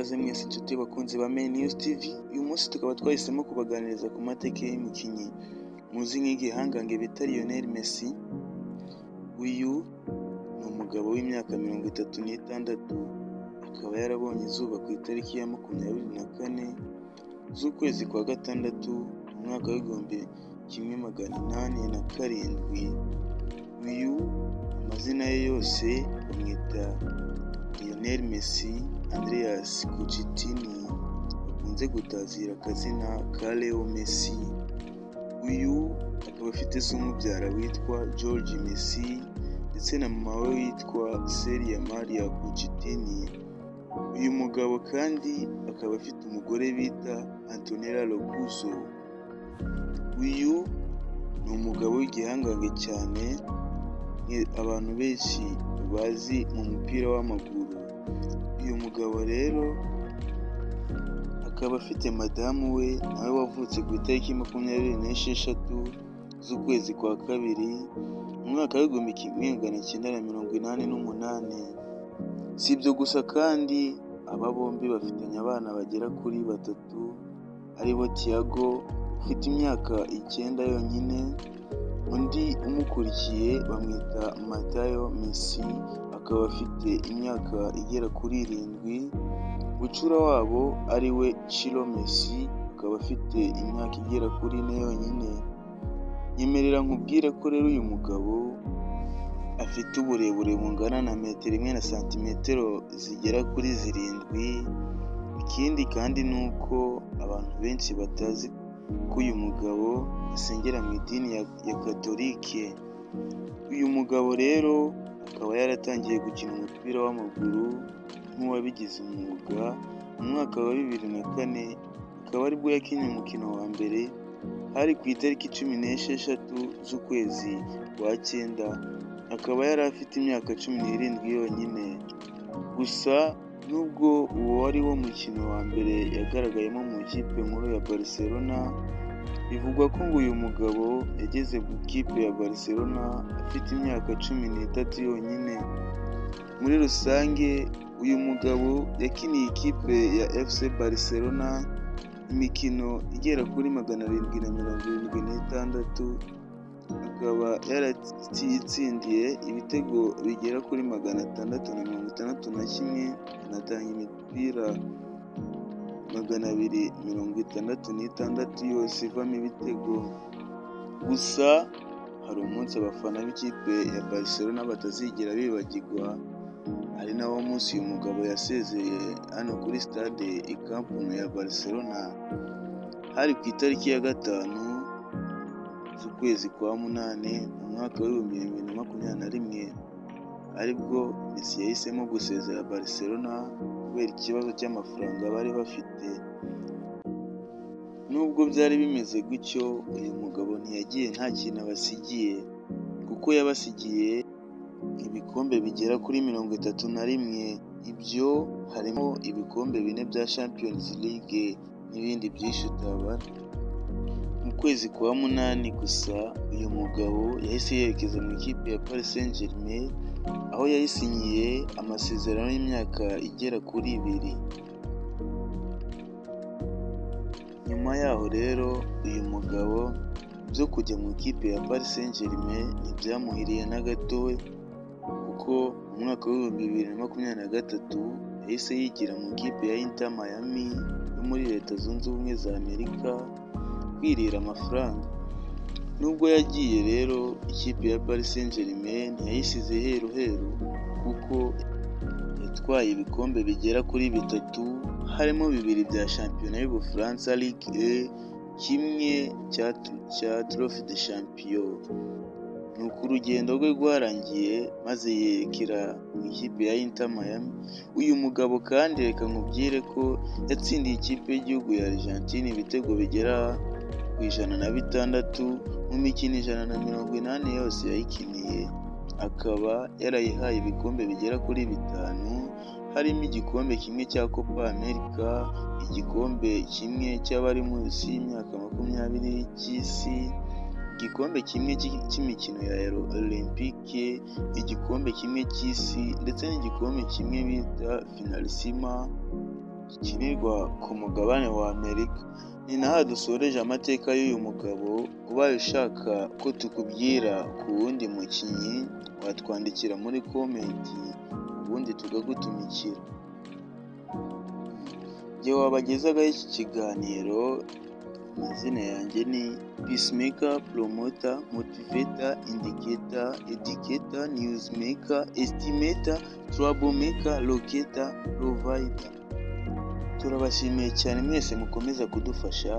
ikaze mwese inshuti bakunzi ba Main News TV. Uyu munsi tukaba twahisemo kubaganiriza ku mateka y'umukinnyi muzi nk'igihangange bita Lionel Messi. Uyu ni umugabo w'imyaka 36, akaba yarabonye izuba ku itariki ya 24 z'ukwezi kwa gatandatu mu mwaka w'1807. Uyu amazina ye yose bamwita Lionel Messi Andreas Coutinho, bakunze gutazira akazina ka Leo Messi. Uyu akaba afite se umubyara witwa George Messi ndetse na mama we witwa Celia Maria Coutinho. Uyu mugabo kandi akaba afite umugore bita Antonella Roccuzzo. Uyu ni umugabo w'igihangange cyane abantu benshi bazi mu mupira w'amaguru. Uyu mugabo rero akaba afite madamu we nawe wavutse ku itariki 26 z'ukwezi kwa kabiri mu mwaka w'1988. Si ibyo gusa kandi aba bombi bafitanye abana bagera kuri 3 aribo Thiago ufite imyaka 9 yonyine, undi umukurikiye bamwita Matteo Messi akaba afite imyaka igera kuri 7, bucura wabo ari we Chilo Messi akaba afite imyaka igera kuri 4 yonyine. Nyemerera nkubwire ko rero uyu mugabo afite uburebure bungana na 1 na santimetero zigera kuri 7. Ikindi kandi ni uko abantu benshi batazi ko uyu mugabo asengera mu idini ya Katolike. Uyu mugabo rero akaba yaratangiye gukina umupira w'amaguru nk'uwabigize umwuga mu mwaka wa 2004, akaba aribwo yakinnye umukino wa mbere hari ku itariki 16 z'ukwezi kwa 9, akaba yari afite imyaka 17 yonyine. Gusa nubwo uwo wari wo mukino wa mbere yagaragayemo mu ikipe nkuru ya Barcelona, bivugwa ko ngo uyu mugabo yageze ku ikipe ya Barcelona afite imyaka 13 yonyine. Muri rusange uyu mugabo yakiniye ikipe ya FC Barcelona imikino igera kuri 776, akaba yaratsindiye ibitego bigera kuri 661, anatanga imipira 266 yose ivamo ibitego. Gusa hari umunsi abafana b'ikipe ya Barcelona batazigera bibagirwa, ari nawo munsi uyu mugabo yasezeye hano kuri stade Camp Nou ya Barcelona. Hari ku itariki ya 5 z'ukwezi kwa 8 mu mwaka wa 2021, aribwo Messi yahisemo gusezera Barcelona kubera ikibazo cy'amafaranga bari bafite. Nubwo byari bimeze gutyo, uyu mugabo ntiyagiye nta kintu abasigiye, kuko yabasigiye ibikombe bigera kuri 31. Ibyo harimo ibikombe 4 bya Champions League n'ibindi byinshi utabara. Mu kwezi kwa 8 gusa uyu mugabo yahise yerekeza mu ikipe ya Paris Saint-Germain, aho yayisinyiye amasezerano y'imyaka igera kuri 2. Nyuma yaho rero uyu mugabo byo kujya mu ikipe ya Paris Saint-Germain ntibyamuhiriye na gato, kuko mu mwaka wa 2023 yahise yigira mu ikipe ya Inter Miami yo muri Leta Zunze Ubumwe za Amerika kwirira amafaranga. Nubwo yagiye rero, ikipe ya Paris Saint-Germain ntiyayisize heru, kuko yatwaye ibikombe bigera kuri 3, harimo 2 bya shampiyona y'Ubufaransa Ligue 1, kimwe cya Trophée des Champions. Nuko urugendo rwe rwarangiye maze yerekera mu ikipe ya Inter Miami. Uyu mugabo kandi reka nkubwire ko yatsindiye ikipe y'igihugu ya Argentine ibitego bigera ku 106 mu mikino 180 yose yayikiniye. Akaba yarayihaye ibikombe bigera kuri 5, harimo igikombe kimwe cya Copa America, igikombe kimwe cy'abari munsi y'imyaka 20 cy'isi, igikombe kimwe cy'imikino ya Olympique, igikombe kimwe cy'isi ndetse n'igikombe kimwe bita Finalissima gikinirwa ku mugabane wa Amerika. Ni naho dusoreje amateka y'uyu mugabo. Ubaye ushaka ko tukubwira ku wundi mukinnyi watwandikira muri komenti ubundi tukagutumikira. Jye wabagezagaho iki kiganiro, amazina yanjye ni Peacemaker, Promoter, Motivator, Indicator, Educator, Newsmaker, Estimator, Troublemaker, Locator, Provider. Turabashimiye cyane mwese mukomeza kudufasha.